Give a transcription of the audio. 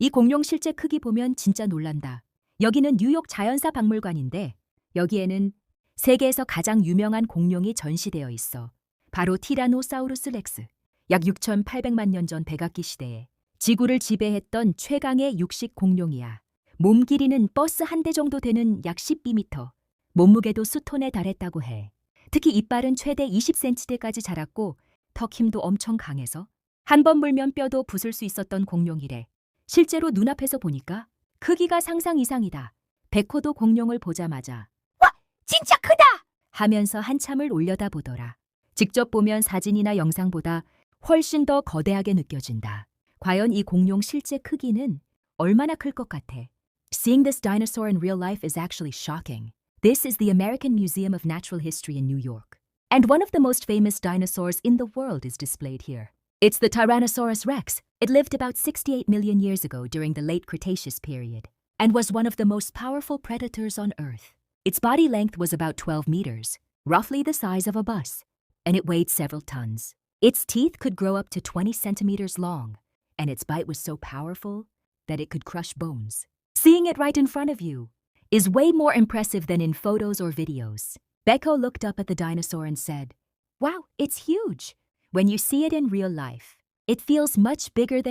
이 공룡 실제 크기 보면 진짜 놀란다. 여기는 뉴욕 자연사 박물관인데 여기에는 세계에서 가장 유명한 공룡이 전시되어 있어. 바로 티라노사우루스 렉스. 약 6,800만 년 전 백악기 시대에 지구를 지배했던 최강의 육식 공룡이야. 몸 길이는 버스 한 대 정도 되는 약 12m. 몸무게도 수톤에 달했다고 해. 특히 이빨은 최대 20cm대까지 자랐고 턱 힘도 엄청 강해서 한 번 물면 뼈도 부술 수 있었던 공룡이래. 실제로 눈앞에서 보니까 크기가 상상 이상이다. 백호도 공룡을 보자마자 와, 진짜 크다! 하면서 한참을 올려다보더라. 직접 보면 사진이나 영상보다 훨씬 더 거대하게 느껴진다. 과연 이 공룡 실제 크기는 얼마나 클 것 같아? Seeing this dinosaur in real life is actually shocking. This is the American Museum of Natural History in New York. And one of the most famous dinosaurs in the world is displayed here. It's the Tyrannosaurus rex. It lived about 68 million years ago during the late Cretaceous period and was one of the most powerful predators on Earth. Its body length was about 12 meters, roughly the size of a bus, and it weighed several tons. Its teeth could grow up to 20 centimeters long, and its bite was so powerful that it could crush bones. Seeing it right in front of you is way more impressive than in photos or videos. Beko looked up at the dinosaur and said, "Wow, it's huge. When you see it in real life, it feels much bigger than